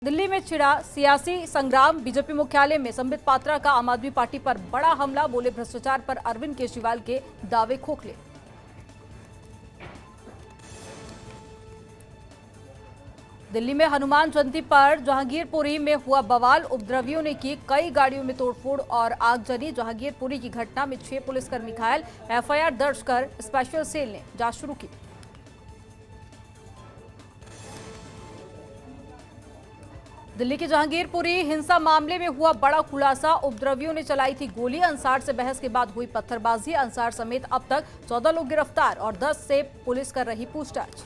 दिल्ली में छिड़ा सियासी संग्राम। बीजेपी मुख्यालय में संबित पात्रा का आम आदमी पार्टी पर बड़ा हमला। बोले भ्रष्टाचार पर अरविंद केजरीवाल के दावे खोखले। दिल्ली में हनुमान जयंती पर जहांगीरपुरी में हुआ बवाल। उपद्रवियों ने की कई गाड़ियों में तोड़फोड़ और आगजनी। जहांगीरपुरी की घटना में 6 पुलिसकर्मी घायल। एफआईआर दर्ज कर स्पेशल सेल ने जांच शुरू की। दिल्ली के जहांगीरपुरी हिंसा मामले में हुआ बड़ा खुलासा। उपद्रवियों ने चलाई थी गोली। अंसार से बहस के बाद हुई पत्थरबाजी। अंसार समेत अब तक 14 लोग गिरफ्तार और 10 से पुलिस कर रही पूछताछ।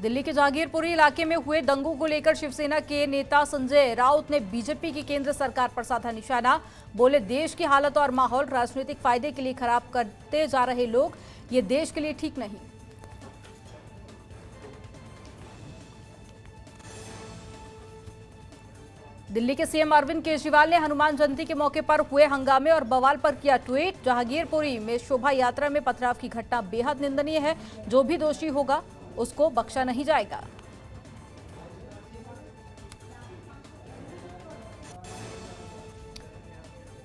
दिल्ली के जहांगीरपुरी इलाके में हुए दंगों को लेकर शिवसेना के नेता संजय राउत ने बीजेपी की केंद्र सरकार पर साधा निशाना। बोले देश की हालत और माहौल राजनीतिक फायदे के लिए खराब करते जा रहे लोग, ये देश के लिए ठीक नहीं। दिल्ली के सीएम अरविंद केजरीवाल ने हनुमान जयंती के मौके पर हुए हंगामे और बवाल पर किया ट्वीट। जहांगीरपुरी में शोभा यात्रा में पथराव की घटना बेहद निंदनीय है। जो भी दोषी होगा उसको बख्शा नहीं जाएगा।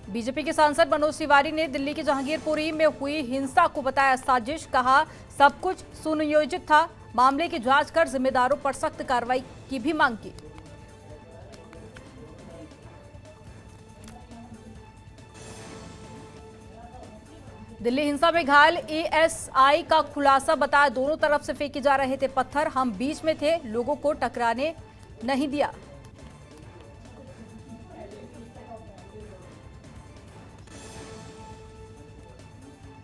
बीजेपी के सांसद मनोज तिवारी ने दिल्ली के जहांगीरपुरी में हुई हिंसा को बताया साजिश। कहा सब कुछ सुनियोजित था। मामले की जांच कर जिम्मेदारों पर सख्त कार्रवाई की भी मांग की। दिल्ली हिंसा में घायल एएसआई का खुलासा बताया। दोनों तरफ से फेंके जा रहे थे पत्थर। हम बीच में थे, लोगों को टकराने नहीं दिया।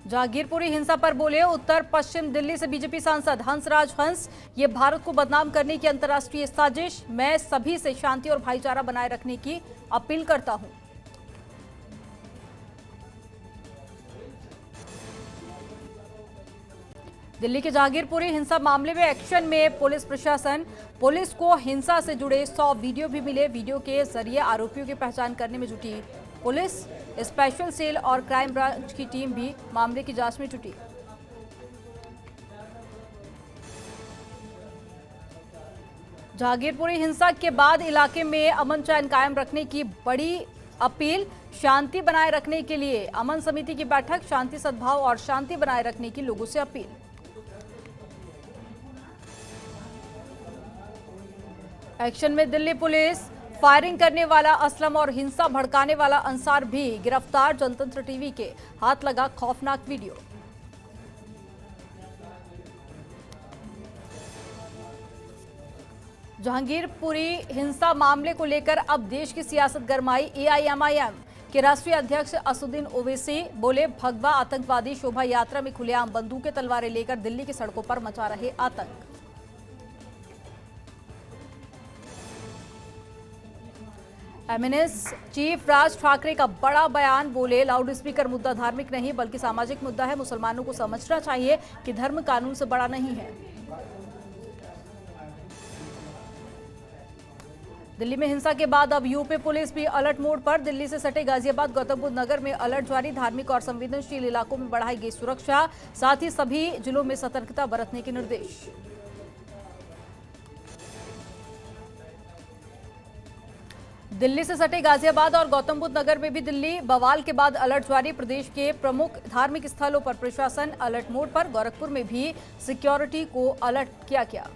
जहांगीरपुरी हिंसा पर बोले उत्तर पश्चिम दिल्ली से बीजेपी सांसद हंसराज हंस। ये भारत को बदनाम करने की अंतर्राष्ट्रीय साजिश। मैं सभी से शांति और भाईचारा बनाए रखने की अपील करता हूं। दिल्ली के जहांगीरपुरी हिंसा मामले में एक्शन में पुलिस प्रशासन। पुलिस को हिंसा से जुड़े 100 वीडियो भी मिले। वीडियो के जरिए आरोपियों की पहचान करने में जुटी पुलिस। स्पेशल सेल और क्राइम ब्रांच की टीम भी मामले की जांच में जुटी। जहांगीरपुरी हिंसा के बाद इलाके में अमन चैन कायम रखने की बड़ी अपील। शांति बनाए रखने के लिए अमन समिति की बैठक। शांति सद्भाव और शांति बनाए रखने की लोगों से अपील। एक्शन में दिल्ली पुलिस। फायरिंग करने वाला असलम और हिंसा भड़काने वाला अंसार भी गिरफ्तार। जनतंत्र टीवी के हाथ लगा खौफनाक वीडियो। जहांगीरपुरी हिंसा मामले को लेकर अब देश की सियासत गरमाई। एआईएमआईएम के राष्ट्रीय अध्यक्ष असदुद्दीन ओवैसी बोले भगवा आतंकवादी शोभा यात्रा में खुलेआम बंदूकें तलवारें लेकर दिल्ली की सड़कों पर मचा रहे आतंक। एमएनएस चीफ राज ठाकरे का बड़ा बयान। बोले लाउड स्पीकर मुद्दा धार्मिक नहीं बल्कि सामाजिक मुद्दा है। मुसलमानों को समझना चाहिए कि धर्म कानून से बड़ा नहीं है। दिल्ली में हिंसा के बाद अब यूपी पुलिस भी अलर्ट मोड पर। दिल्ली से सटे गाजियाबाद गौतम बुद्ध नगर में अलर्ट जारी। धार्मिक और संवेदनशील इलाकों में बढ़ाई गई सुरक्षा। साथ ही सभी जिलों में सतर्कता बरतने के निर्देश। दिल्ली से सटे गाजियाबाद और गौतम बुद्ध नगर में भी दिल्ली बवाल के बाद अलर्ट जारी। प्रदेश के प्रमुख धार्मिक स्थलों पर प्रशासन अलर्ट मोड पर। गोरखपुर में भी सिक्योरिटी को अलर्ट किया गया।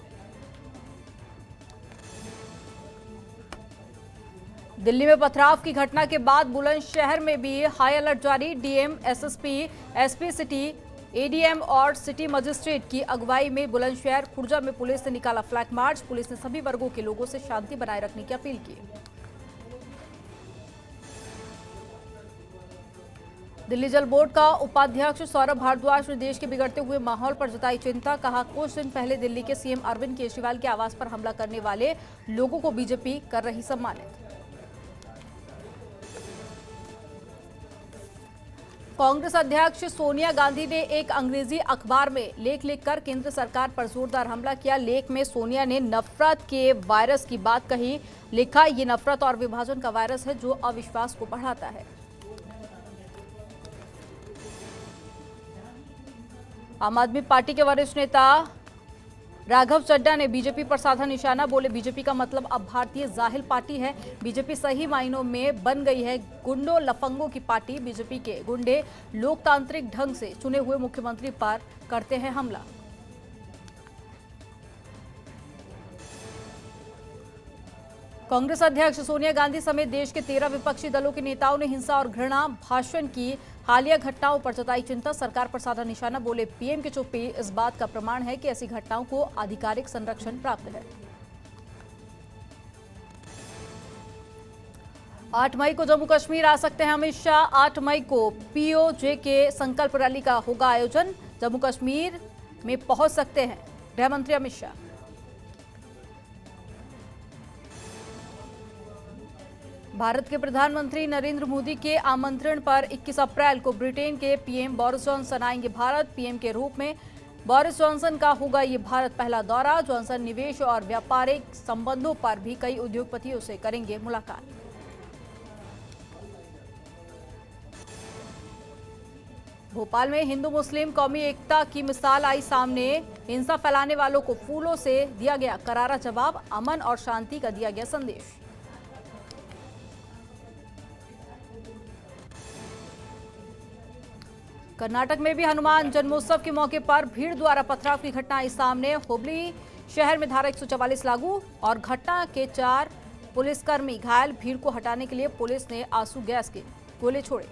दिल्ली में पथराव की घटना के बाद बुलंदशहर में भी हाई अलर्ट जारी। DM, SSP, SP city, ADM और सिटी मजिस्ट्रेट की अगुवाई में बुलंदशहर खुर्जा में पुलिस ने निकाला फ्लैग मार्च। पुलिस ने सभी वर्गों के लोगों से शांति बनाए रखने की अपील की। दिल्ली जल बोर्ड का उपाध्यक्ष सौरभ भारद्वाज ने देश के बिगड़ते हुए माहौल पर जताई चिंता। कहा कुछ दिन पहले दिल्ली के सीएम अरविंद केजरीवाल के आवास पर हमला करने वाले लोगों को बीजेपी कर रही सम्मानित। कांग्रेस अध्यक्ष सोनिया गांधी ने एक अंग्रेजी अखबार में लेख लिखकर केंद्र सरकार पर जोरदार हमला किया। लेख में सोनिया ने नफरत के वायरस की बात कही। लिखा ये नफरत और विभाजन का वायरस है जो अविश्वास को बढ़ाता है। आम आदमी पार्टी के वरिष्ठ नेता राघव चड्ढा ने बीजेपी पर साधा निशाना, बोले बीजेपी का मतलब अब भारतीय जाहिल पार्टी है। बीजेपी सही मायनों में बन गई है गुंडों लफंगों की पार्टी। बीजेपी के गुंडे लोकतांत्रिक ढंग से चुने हुए मुख्यमंत्री पर करते हैं हमला। कांग्रेस अध्यक्ष सोनिया गांधी समेत देश के 13 विपक्षी दलों के नेताओं ने हिंसा और घृणा भाषण की हालिया घटनाओं पर जताई चिंता। सरकार पर साधा निशाना, बोले पीएम की चुप्पी इस बात का प्रमाण है कि ऐसी घटनाओं को आधिकारिक संरक्षण प्राप्त है। 8 मई को जम्मू कश्मीर आ सकते हैं अमित शाह। 8 मई को पीओजे के संकल्प रैली का होगा आयोजन। जम्मू कश्मीर में पहुंच सकते हैं गृह मंत्री अमित शाह। भारत के प्रधानमंत्री नरेंद्र मोदी के आमंत्रण पर 21 अप्रैल को ब्रिटेन के पीएम बोरिस जॉनसन आएंगे भारत। पीएम के रूप में बोरिस जॉनसन का होगा ये भारत पहला दौरा। जॉनसन निवेश और व्यापारिक संबंधों पर भी कई उद्योगपतियों से करेंगे मुलाकात। भोपाल में हिंदू मुस्लिम कौमी एकता की मिसाल आई सामने। हिंसा फैलाने वालों को फूलों से दिया गया करारा जवाब। अमन और शांति का दिया गया संदेश। कर्नाटक में भी हनुमान जन्मोत्सव के मौके पर भीड़ द्वारा पथराव की घटना आई सामने। हुबली शहर में धारा 144 लागू और घटना के 4 पुलिसकर्मी घायल। भीड़ को हटाने के लिए पुलिस ने आंसू गैस के गोले छोड़े।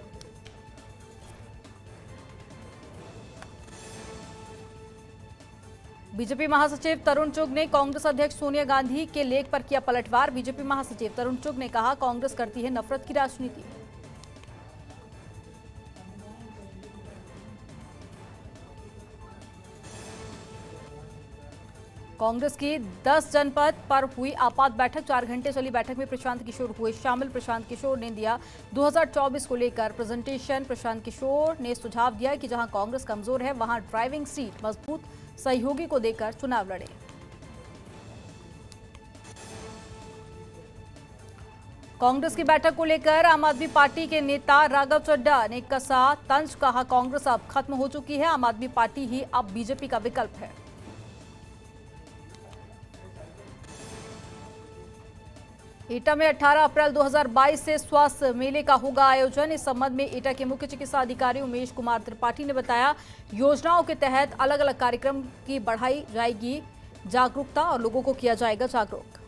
बीजेपी महासचिव तरुण चुग ने कांग्रेस अध्यक्ष सोनिया गांधी के लेख पर किया पलटवार। बीजेपी महासचिव तरुण चुग ने कहा, कांग्रेस करती है नफरत की राजनीति। कांग्रेस की 10 जनपद पर हुई आपात बैठक। 4 घंटे चली बैठक में प्रशांत किशोर हुए शामिल। प्रशांत किशोर ने दिया 2024 को लेकर प्रेजेंटेशन। प्रशांत किशोर ने सुझाव दिया कि जहां कांग्रेस कमजोर है वहां ड्राइविंग सीट मजबूत सहयोगी को देकर चुनाव लड़े। कांग्रेस की बैठक को लेकर आम आदमी पार्टी के नेता राघव चड्ढा ने कसा तंज। कहा, कांग्रेस अब खत्म हो चुकी है। आम आदमी पार्टी ही अब बीजेपी का विकल्प है। एटा में 18 अप्रैल 2022 से स्वास्थ्य मेले का होगा आयोजन। इस संबंध में एटा के मुख्य चिकित्सा अधिकारी उमेश कुमार त्रिपाठी ने बताया, योजनाओं के तहत अलग अलग कार्यक्रम की बढ़ाई जाएगी जागरूकता और लोगों को किया जाएगा जागरूक।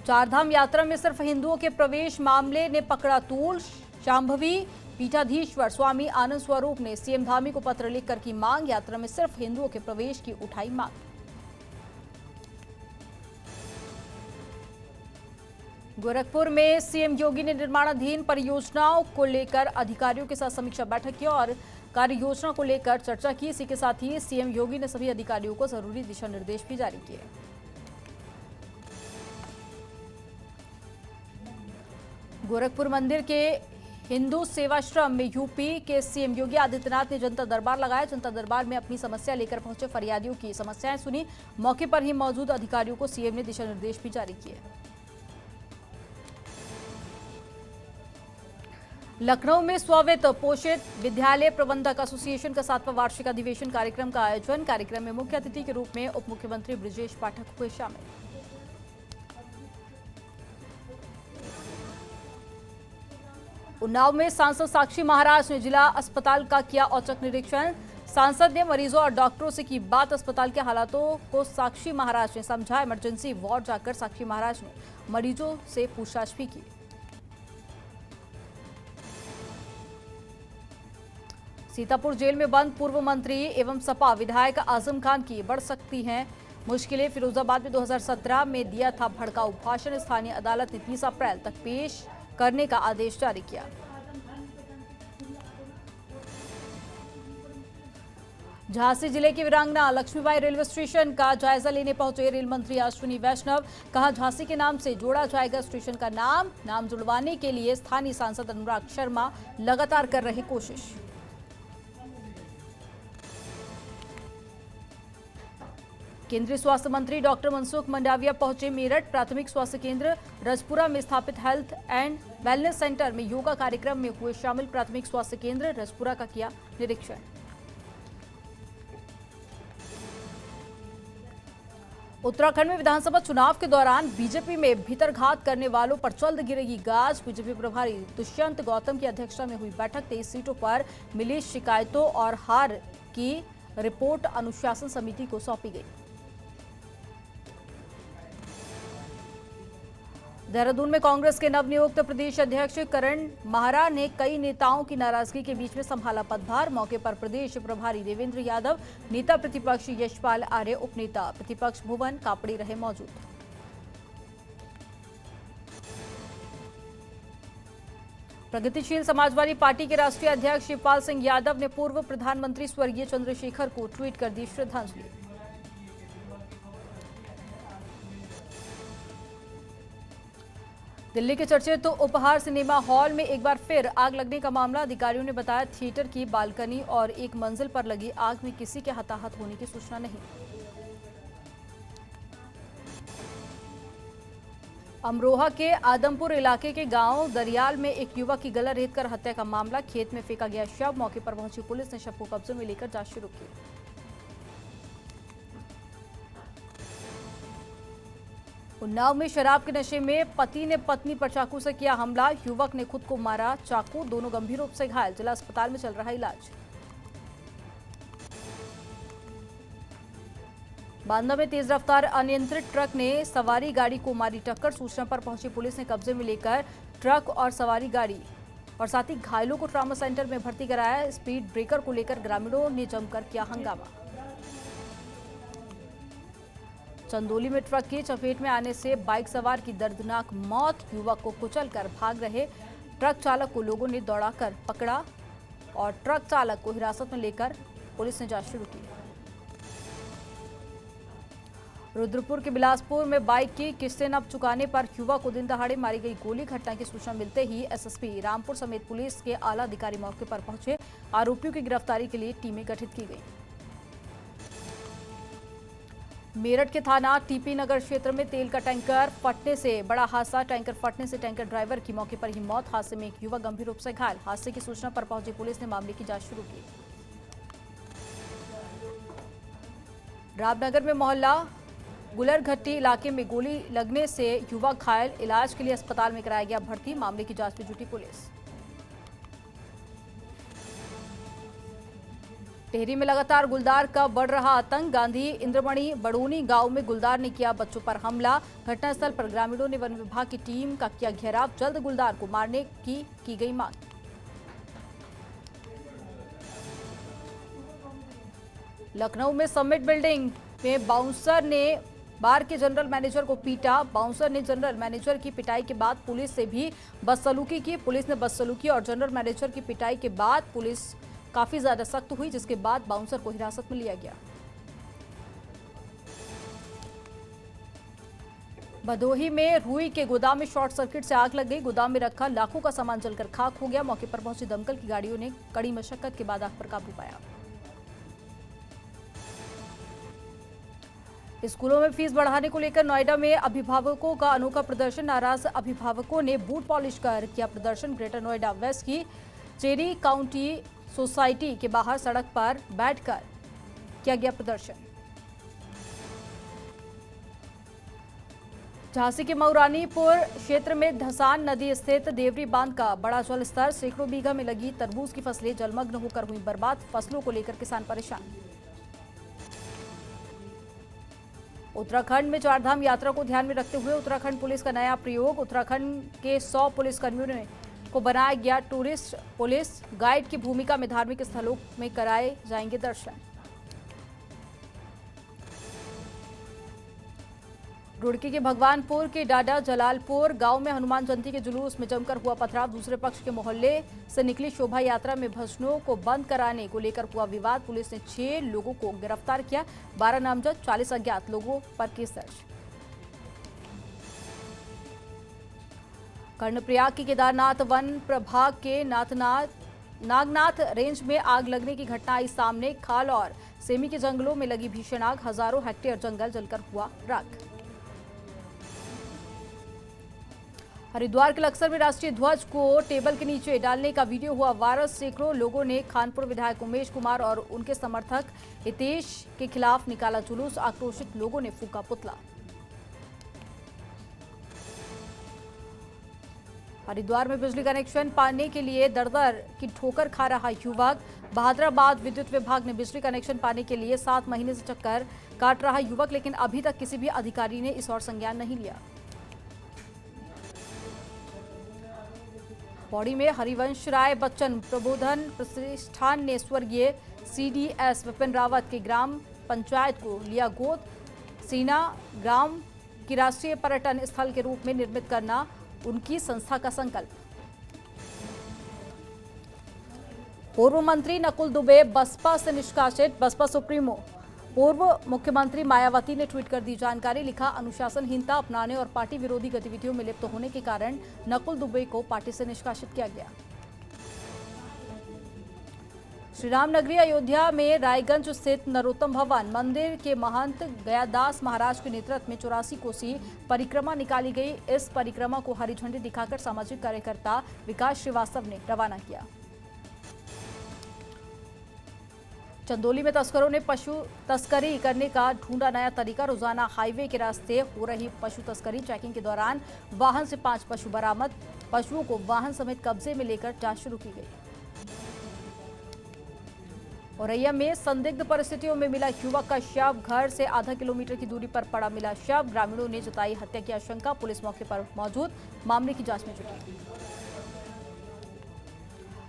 चारधाम यात्रा में सिर्फ हिंदुओं के प्रवेश मामले ने पकड़ा तूल। शांभवी पीठाधीश्वर स्वामी आनंद स्वरूप ने सीएम धामी को पत्र लिखकर की मांग। यात्रा में सिर्फ हिंदुओं के प्रवेश की उठाई मांग। गोरखपुर में सीएम योगी ने निर्माणाधीन परियोजनाओं को लेकर अधिकारियों के साथ समीक्षा बैठक की और कार्य योजना को लेकर चर्चा की। इसी के साथ ही सीएम योगी ने सभी अधिकारियों को जरूरी दिशा निर्देश भी जारी किए। गोरखपुर मंदिर के हिंदू सेवाश्रम में यूपी के सीएम योगी आदित्यनाथ ने जनता दरबार लगाया। जनता दरबार में अपनी समस्या लेकर पहुंचे फरियादियों की समस्याएं सुनी। मौके पर ही मौजूद अधिकारियों को सीएम ने दिशा निर्देश भी जारी किए। लखनऊ में स्वायत्त पोषित विद्यालय प्रबंधक एसोसिएशन का 7वां वार्षिक अधिवेशन कार्यक्रम का आयोजन। कार्यक्रम में मुख्य अतिथि के रूप में उप मुख्यमंत्री ब्रजेश पाठक हुए शामिल। उन्नाव में सांसद साक्षी महाराज ने जिला अस्पताल का किया औचक निरीक्षण। सांसद ने मरीजों और डॉक्टरों से की बात। अस्पताल के हालातों को साक्षी महाराज ने समझा। इमरजेंसी वार्ड जाकर साक्षी महाराज ने मरीजों से पूछताछ भी की। सीतापुर जेल में बंद पूर्व मंत्री एवं सपा विधायक आजम खान की बढ़ सकती हैं मुश्किलें। फिरोजाबाद में 2017 में दिया था भड़काऊ भाषण। स्थानीय अदालत ने 30 अप्रैल तक पेश करने का आदेश जारी किया। झांसी जिले की वीरांगना लक्ष्मीबाई रेलवे स्टेशन का जायजा लेने पहुंचे रेल मंत्री अश्विनी वैष्णव। कहा, झांसी के नाम से जोड़ा जाएगा स्टेशन का नाम जुड़वाने के लिए स्थानीय सांसद अनुराग शर्मा लगातार कर रहे कोशिश। केंद्रीय स्वास्थ्य मंत्री डॉक्टर मनसुख मंडाविया पहुंचे मेरठ। प्राथमिक स्वास्थ्य केंद्र रजपुरा में स्थापित हेल्थ एंड वेलनेस सेंटर में योगा कार्यक्रम में हुए शामिल। प्राथमिक स्वास्थ्य केंद्र रजपुरा का किया निरीक्षण। उत्तराखंड में विधानसभा चुनाव के दौरान बीजेपी में भीतरघात करने वालों पर जल्द गिरेगी गाज। बीजेपी प्रभारी दुष्यंत गौतम की अध्यक्षता में हुई बैठक 23 सीटों पर मिली शिकायतों और हार की रिपोर्ट अनुशासन समिति को सौंपी गई। देहरादून में कांग्रेस के नवनियुक्त प्रदेश अध्यक्ष करण माहरा ने कई नेताओं की नाराजगी के बीच में संभाला पदभार। मौके पर प्रदेश प्रभारी देवेंद्र यादव, नेता प्रतिपक्ष यशपाल आर्य, उपनेता प्रतिपक्ष भुवन कापड़ी रहे मौजूद। प्रगतिशील समाजवादी पार्टी के राष्ट्रीय अध्यक्ष शिवपाल सिंह यादव ने पूर्व प्रधानमंत्री स्वर्गीय चंद्रशेखर को ट्वीट कर दी श्रद्धांजलि। दिल्ली के चर्चित उपहार सिनेमा हॉल में एक बार फिर आग लगने का मामला। अधिकारियों ने बताया थिएटर की बालकनी और एक मंजिल पर लगी आग में किसी के हताहत होने की सूचना नहीं। अमरोहा के आदमपुर इलाके के गांव दरियाल में एक युवक की गला रेत कर हत्या का मामला। खेत में फेंका गया शव। मौके पर पहुंची पुलिस ने शव को कब्जे में लेकर जांच शुरू की। उन्नाव में शराब के नशे में पति ने पत्नी पर चाकू से किया हमला। युवक ने खुद को मारा चाकू, दोनों गंभीर रूप से घायल। जिला अस्पताल में चल रहा इलाज। बांदा में तेज रफ्तार अनियंत्रित ट्रक ने सवारी गाड़ी को मारी टक्कर। सूचना पर पहुंची पुलिस ने कब्जे में लेकर ट्रक और सवारी गाड़ी और साथ ही घायलों को ट्रॉमा सेंटर में भर्ती कराया। स्पीड ब्रेकर को लेकर ग्रामीणों ने जमकर किया हंगामा। चंदौली में ट्रक की चपेट में आने से बाइक सवार की दर्दनाक मौत। युवक को कुचलकर भाग रहे ट्रक चालक को लोगों ने दौड़ाकर पकड़ा और ट्रक चालक को हिरासत में लेकर पुलिस ने जांच शुरू की। रुद्रपुर के बिलासपुर में बाइक की किस्तें न चुकाने पर युवक को दिन दहाड़े मारी गई गोली। घटना की सूचना मिलते ही एसएसपी रामपुर समेत पुलिस के आला अधिकारी मौके पर पहुंचे। आरोपियों की गिरफ्तारी के लिए टीमें गठित की गई। मेरठ के थाना टीपी नगर क्षेत्र में तेल का टैंकर फटने से बड़ा हादसा। टैंकर फटने से टैंकर ड्राइवर की मौके पर ही मौत। हादसे में एक युवक गंभीर रूप से घायल। हादसे की सूचना पर पहुंची पुलिस ने मामले की जांच शुरू की। रामनगर में मोहल्ला गुलरघट्टी इलाके में गोली लगने से युवक घायल। इलाज के लिए अस्पताल में कराया गया भर्ती। मामले की जांच में जुटी पुलिस। टिहरी में लगातार गुलदार का बढ़ रहा आतंक। गांधी इंद्रमणि बड़ोनी गांव में गुलदार ने किया बच्चों पर हमला। घटनास्थल पर ग्रामीणों ने वन विभाग की टीम का किया घेराव। जल्द गुलदार को मारने की गई मांग। लखनऊ में समिट बिल्डिंग में बाउंसर ने बार के जनरल मैनेजर को पीटा। बाउंसर ने जनरल मैनेजर की पिटाई के बाद पुलिस से भी बदसलूकी की। पुलिस ने बदसलूकी और जनरल मैनेजर की पिटाई के बाद पुलिस काफी ज्यादा सख्त हुई, जिसके बाद बाउंसर को हिरासत में लिया गया। भदोही में रुई के गोदाम में शॉर्ट सर्किट से आग लग गई। गोदाम में रखा लाखों का सामान जलकर खाक हो गया। मौके पर पहुंची दमकल की गाड़ियों ने कड़ी मशक्कत के बाद आग पर काबू पाया। स्कूलों में फीस बढ़ाने को लेकर नोएडा में अभिभावकों का अनोखा प्रदर्शन। नाराज अभिभावकों ने बूट पॉलिश कर किया प्रदर्शन। ग्रेटर नोएडा वेस्ट की चेरी काउंटी सोसाइटी के बाहर सड़क पर बैठकर किया गया प्रदर्शन। झांसी के मऊरानीपुर क्षेत्र में धसान नदी स्थित देवरी बांध का बड़ा जल स्तर। सैकड़ों बीघा में लगी तरबूज की फसलें जलमग्न होकर हुई बर्बाद। फसलों को लेकर किसान परेशान। उत्तराखंड में चारधाम यात्रा को ध्यान में रखते हुए उत्तराखंड पुलिस का नया प्रयोग। उत्तराखंड के 100 पुलिसकर्मियों को बनाया गया टूरिस्ट पुलिस गाइड की भूमिका में। धार्मिक स्थलों में कराए जाएंगे दर्शन। रुड़की के भगवानपुर के डाडा जलालपुर गांव में हनुमान जयंती के जुलूस में जमकर हुआ पथराव। दूसरे पक्ष के मोहल्ले से निकली शोभा यात्रा में भजनों को बंद कराने को लेकर हुआ विवाद। पुलिस ने 6 लोगों को गिरफ्तार किया। 12 नामजद 40 अज्ञात लोगों पर केस दर्ज। कर्णप्रयाग के केदारनाथ वन प्रभाग के नागनाथ रेंज में आग लगने की घटना आई सामने। खाल और सेमी के जंगलों में लगी भीषण आग। हजारों हेक्टेयर जंगल जलकर हुआ राख। हरिद्वार के लक्सर में राष्ट्रीय ध्वज को टेबल के नीचे डालने का वीडियो हुआ वायरल। सैकड़ों लोगों ने खानपुर विधायक उमेश कुमार और उनके समर्थक हितेश के खिलाफ निकाला जुलूस। आक्रोशित लोगों ने फूंका पुतला। हरिद्वार में बिजली कनेक्शन पाने के लिए दर-दर की ठोकर खा रहा युवक। बहादुराबाद विद्युत विभाग ने बिजली कनेक्शन पाने के लिए 7 महीने से चक्कर काट रहा युवक, लेकिन अभी तक किसी भी अधिकारी ने इस ओर संज्ञान नहीं लिया। पौड़ी में हरिवंश राय बच्चन प्रबोधन प्रतिष्ठान ने स्वर्गीय CDS विपिन रावत के ग्राम पंचायत को लिया गोद। सीना ग्राम की राष्ट्रीय पर्यटन स्थल के रूप में निर्मित करना उनकी संस्था का संकल्प। पूर्व मंत्री नकुल दुबे बसपा से निष्कासित। बसपा सुप्रीमो पूर्व मुख्यमंत्री मायावती ने ट्वीट कर दी जानकारी। लिखा, अनुशासनहीनता अपनाने और पार्टी विरोधी गतिविधियों में लिप्त होने के कारण नकुल दुबे को पार्टी से निष्कासित किया गया। श्रीराम नगरी अयोध्या में रायगंज स्थित नरोत्तम भवन मंदिर के महंत गयादास महाराज के नेतृत्व में 84 कोसी परिक्रमा निकाली गई। इस परिक्रमा को हरी झंडी दिखाकर सामाजिक कार्यकर्ता विकास श्रीवास्तव ने रवाना किया। चंदौली में तस्करों ने पशु तस्करी करने का ढूंढा नया तरीका। रोजाना हाईवे के रास्ते हो रही पशु तस्करी। चेकिंग के दौरान वाहन से 5 पशु बरामद। पशुओं को वाहन समेत कब्जे में लेकर जांच शुरू की गई। औरैया में संदिग्ध परिस्थितियों में मिला युवक का शव। घर से आधा किलोमीटर की दूरी पर पड़ा मिला शव। ग्रामीणों ने जताई हत्या की आशंका। पुलिस मौके पर मौजूद, मामले की जांच में जुटी।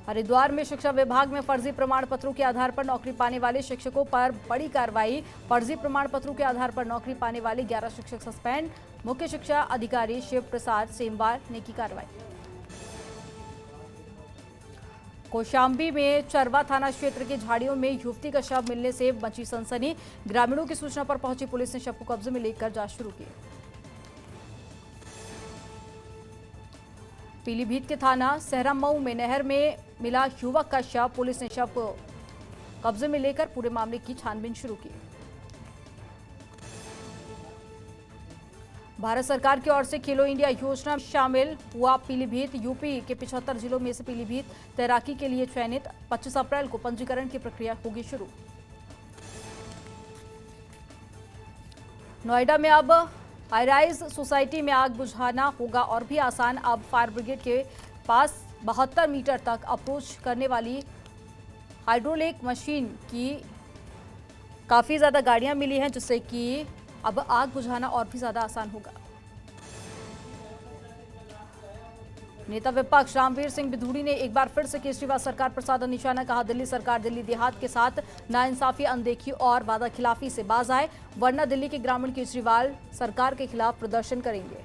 हरिद्वार में शिक्षा विभाग में फर्जी प्रमाण पत्रों के आधार पर नौकरी पाने वाले शिक्षकों पर बड़ी कार्रवाई। फर्जी प्रमाण पत्रों के आधार पर नौकरी पाने वाले 11 शिक्षक सस्पेंड। मुख्य शिक्षा अधिकारी शिव प्रसाद सेमवार ने की कार्रवाई। कौशाम्बी में चरवा थाना क्षेत्र की झाड़ियों में युवती का शव मिलने से मची सनसनी। ग्रामीणों की सूचना पर पहुंची पुलिस ने शव को कब्जे में लेकर जांच शुरू की। पीलीभीत के थाना सहरामऊ में नहर में मिला युवक का शव। पुलिस ने शव को कब्जे में लेकर पूरे मामले की छानबीन शुरू की। भारत सरकार की ओर से खेलो इंडिया योजना में शामिल हुआ पीलीभीत। यूपी के 75 जिलों में से पीलीभीत तैराकी के लिए चयनित। 25 अप्रैल को पंजीकरण की प्रक्रिया होगी शुरू। नोएडा में अब हाईराइज सोसाइटी में आग बुझाना होगा और भी आसान। अब फायर ब्रिगेड के पास 72 मीटर तक अप्रोच करने वाली हाइड्रोलिक मशीन की काफ़ी ज़्यादा गाड़ियां मिली हैं, जिससे कि अब आग बुझाना और भी ज़्यादा आसान होगा। नेता विपक्ष रामवीर सिंह बिधूड़ी ने एक बार फिर से केजरीवाल सरकार पर साधा निशाना। कहा, दिल्ली सरकार दिल्ली देहात के साथ नाइंसाफी, अनदेखी और वादा खिलाफी से बाज आए, वरना दिल्ली के ग्रामीण केजरीवाल सरकार के खिलाफ प्रदर्शन करेंगे।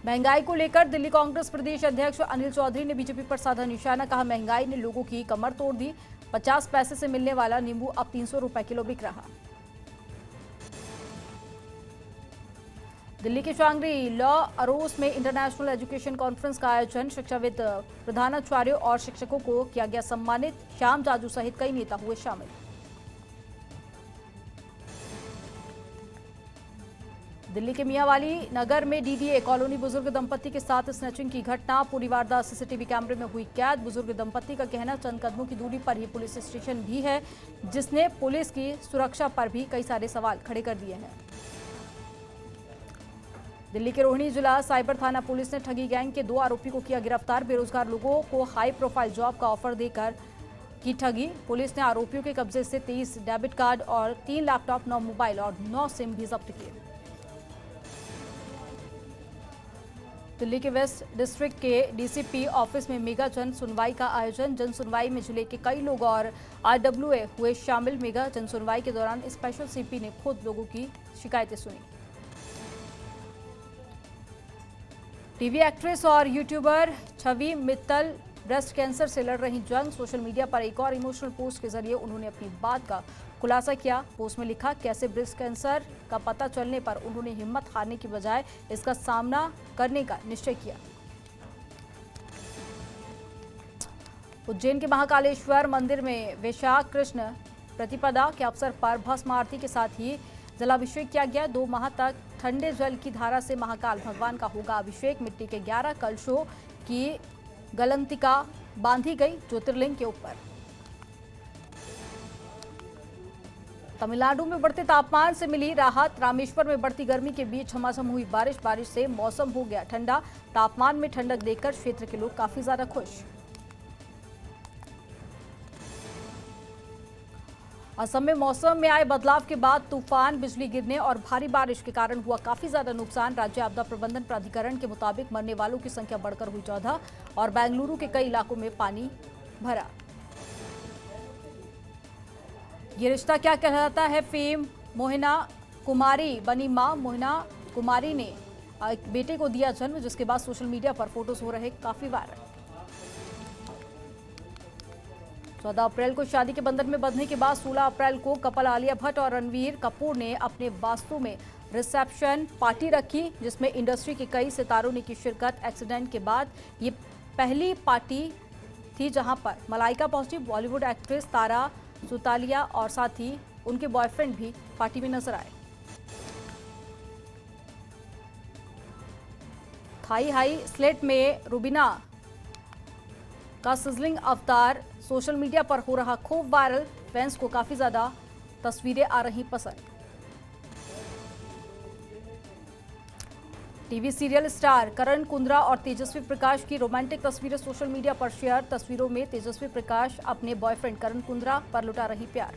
महंगाई को लेकर दिल्ली कांग्रेस प्रदेश अध्यक्ष अनिल चौधरी ने बीजेपी पर साधा निशाना। कहा, महंगाई ने लोगों की कमर तोड़ दी। 50 पैसे से मिलने वाला नींबू अब 300 रुपए किलो बिक रहा। दिल्ली के शांग्री लॉ अरोस में इंटरनेशनल एजुकेशन कॉन्फ्रेंस का आयोजन। शिक्षाविद, प्रधानाचार्यों और शिक्षकों को किया गया सम्मानित। श्याम जाजू सहित कई नेता हुए शामिल। दिल्ली के मियांवाली नगर में डीडीए कॉलोनी बुजुर्ग दंपति के साथ स्नैचिंग की घटना। पूरी वारदात सीसीटीवी कैमरे में हुई कैद। बुजुर्ग दंपति का कहना, चंद कदमों की दूरी पर ही पुलिस स्टेशन भी है, जिसने पुलिस की सुरक्षा पर भी कई सारे सवाल खड़े कर दिए हैं। दिल्ली के रोहिणी जिला साइबर थाना पुलिस ने ठगी गैंग के 2 आरोपी को किया गिरफ्तार। बेरोजगार लोगों को हाई प्रोफाइल जॉब का ऑफर देकर की ठगी। पुलिस ने आरोपियों के कब्जे से 23 डेबिट कार्ड और 3 लैपटॉप, 9 मोबाइल और 9 सिम भी जब्त किए। दिल्ली के वेस्ट डिस्ट्रिक्ट के डीसीपी ऑफिस में मेगा जन सुनवाई का आयोजन। जन सुनवाई में जिले के कई लोग और आरडब्ल्यूए हुए शामिल। मेगा जन सुनवाई के दौरान स्पेशल सीपी ने खुद लोगों की शिकायतें सुनी। टीवी एक्ट्रेस और यूट्यूबर छवि मित्तल ब्रेस्ट कैंसर से लड़ रही जंग। सोशल मीडिया पर एक और इमोशनल पोस्ट के जरिए उन्होंने अपनी बात का खुलासा किया। पोस्ट में लिखा, कैसे ब्रेस्ट कैंसर का पता चलने पर उन्होंने हिम्मत हारने की बजाय इसका सामना करने का निश्चय किया। उज्जैन के महाकालेश्वर मंदिर में वैशाख कृष्ण प्रतिपदा के अवसर पर भस्म आरती के साथ ही जलाभिषेक किया गया। 2 माह तक ठंडे जल की धारा से महाकाल भगवान का होगा अभिषेक। मिट्टी के 11 कलशों की गलंतिका बांधी गई ज्योतिर्लिंग के ऊपर। तमिलनाडु में बढ़ते तापमान से मिली राहत। रामेश्वर में बढ़ती गर्मी के बीच झमाझम हुई बारिश से मौसम हो गया ठंडा। तापमान में ठंडक देखकर क्षेत्र के लोग काफी ज्यादा खुश। असम में मौसम में आए बदलाव के बाद तूफान, बिजली गिरने और भारी बारिश के कारण हुआ काफी ज्यादा नुकसान। राज्य आपदा प्रबंधन प्राधिकरण के मुताबिक मरने वालों की संख्या बढ़कर हुई 14 और बेंगलुरु के कई इलाकों में पानी भरा। ये रिश्ता क्या कहलाता है फेम मोहिना कुमारी बनी मां। मोहिना कुमारी ने एक बेटे को दिया जन्म, जिसके बाद सोशल मीडिया पर फोटोज हो रहे काफी वायरल। 14 अप्रैल को शादी के बंधन में बंधने के बाद 16 अप्रैल को कपल आलिया भट्ट और रणवीर कपूर ने अपने वास्तु में रिसेप्शन पार्टी रखी, जिसमें इंडस्ट्री के कई सितारों ने की शिरकत। एक्सीडेंट के बाद ये पहली पार्टी थी जहां पर मलाइका पहुंची। बॉलीवुड एक्ट्रेस तारा सुतालिया और साथ ही उनके बॉयफ्रेंड भी पार्टी में नजर आए। थाई हाई स्लेट में रुबीना का सिजलिंग अवतार सोशल मीडिया पर हो रहा खूब वायरल। फैंस को काफी ज्यादा तस्वीरें आ रही पसंद। टीवी सीरियल स्टार करण कुंद्रा और तेजस्वी प्रकाश की रोमांटिक तस्वीरें सोशल मीडिया पर शेयर। तस्वीरों में तेजस्वी प्रकाश अपने बॉयफ्रेंड करण कुंद्रा पर लुटा रही प्यार।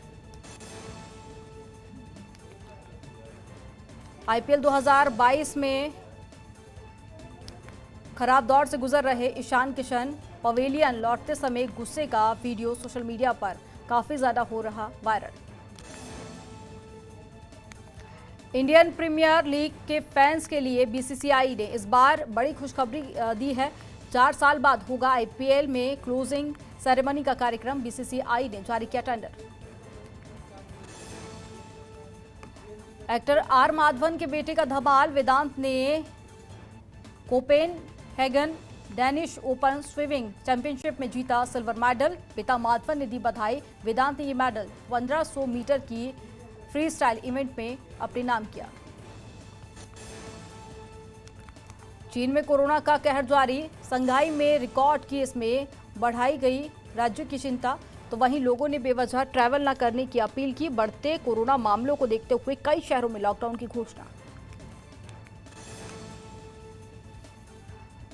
आईपीएल 2022 में खराब दौर से गुजर रहे ईशान किशन पवेलियन लौटते समय गुस्से का वीडियो सोशल मीडिया पर काफी ज्यादा हो रहा वायरल। इंडियन प्रीमियर लीग के फैंस के लिए बीसीसीआई ने इस बार बड़ी खुशखबरी दी है। 4 साल बाद होगा आईपीएल में क्लोजिंग सेरेमनी का कार्यक्रम। बीसीसीआई ने जारी किया टेंडर। एक्टर आर माधवन के बेटे का धमाल। वेदांत ने Copenhagen Danish open swimming championship में जीता सिल्वर मेडल। पिता माधवन ने दी बधाई। वेदांत ने ये मेडल 1500 मीटर की फ्री स्टाइल इवेंट में अपने नाम किया। चीन में कोरोना का कहर जारी। संघाई में रिकॉर्ड केस में बढ़ाई गई राज्यों की चिंता, तो वहीं लोगों ने बेवजह ट्रैवल न करने की अपील की। बढ़ते कोरोना मामलों को देखते हुए कई शहरों में लॉकडाउन की घोषणा।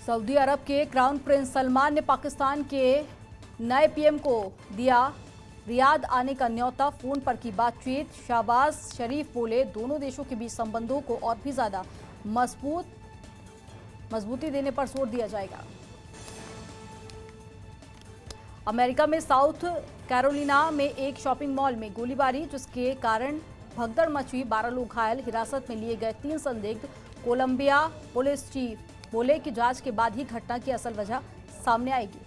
सऊदी अरब के क्राउन प्रिंस सलमान ने पाकिस्तान के नए पीएम को दिया रियाद आने का न्योता। फोन पर की बातचीत। शहबाज शरीफ बोले दोनों देशों के बीच संबंधों को और भी ज्यादा मजबूती देने पर जोर दिया जाएगा। अमेरिका में साउथ कैरोलिना में एक शॉपिंग मॉल में गोलीबारी, जिसके कारण भगदड़ मची। 12 लोग घायल। हिरासत में लिए गए 3 संदिग्ध। कोलंबिया पुलिस चीफ बोले कि जांच के बाद ही घटना की असल वजह सामने आएगी।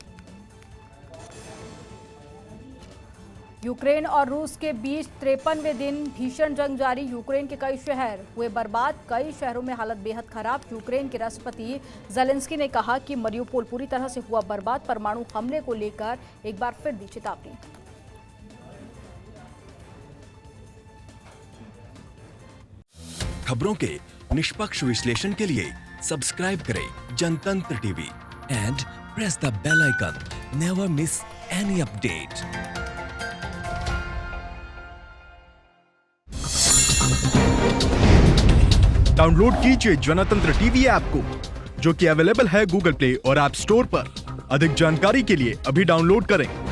यूक्रेन और रूस के बीच 53वें दिन भीषण जंग जारी। यूक्रेन के कई शहर हुए बर्बाद। कई शहरों में हालत बेहद खराब। यूक्रेन के राष्ट्रपति ज़ेलेंस्की ने कहा कि मरियुपोल पूरी तरह से हुआ बर्बाद। परमाणु हमले को लेकर एक बार फिर दी चेतावनी। खबरों के निष्पक्ष विश्लेषण के लिए सब्सक्राइब करें Jantantra TV and press the bell icon. Never miss any update. Download कीजिए जनतंत्र टीवी ऐप को, जो कि अवेलेबल है गूगल प्ले और ऐप स्टोर पर। अधिक जानकारी के लिए अभी डाउनलोड करें।